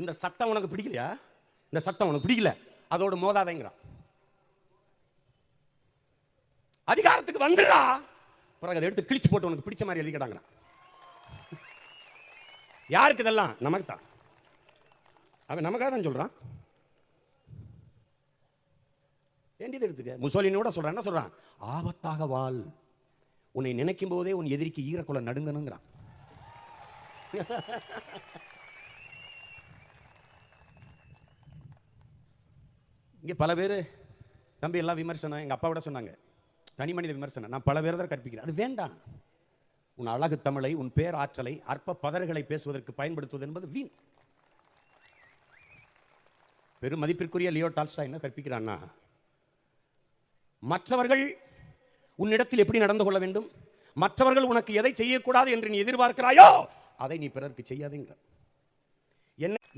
இந்த சட்டம் உனக்கு பிடிக்கலையா? இந்த சட்டம் உனக்கு பிடிக்கல, அதோட மோதாதேங்கிறான். அதிகாரத்துக்கு வந்துடா, பிறகு அதை எடுத்து கிழிச்சு போட்டு உனக்கு பிடிச்ச மாதிரி எழுதிக்கிட்டாங்கிறான். யாருக்கு இதெல்லாம்? நமக்கு தான். அவன் நமக்காக தான் சொல்றான். வேண்டியது எடுத்துக்க. முசோலினியோட சொல்றான், என்ன சொல்றான்? ஆபத்தாக வாழ், உன்னை நினைக்கும் போதே உன் எதிரிக்கு ஈரக்குள்ள நடுங்கணுங்கிறான். இங்க பல பேர் தம்பி எல்லாம் விமர்சனம் எங்க அப்பா விட சொன்னாங்க, தனி மனித விமர்சனம். நான் பல பேர் தான் கற்பிக்கிறேன், அது வேண்டாம். உன் அழகு தமிழை, உன் பேர் ஆற்றலை அற்ப பதறுகளை பேசுவதற்கு பயன்படுத்துவது என்பது வீண். பெரும் மதிப்பிற்குரிய லியோ டால்ஸ்டாய் என்ன கற்பிக்கிறான்னா, மற்றவர்கள் உன்னிடத்தில் எப்படி நடந்து கொள்ள வேண்டும், மற்றவர்கள் உனக்கு எதை செய்யக்கூடாது என்று நீ எதிர்பார்க்கிறாயோ அதை நீ பிறருக்கு செய்யாதேங்கிற.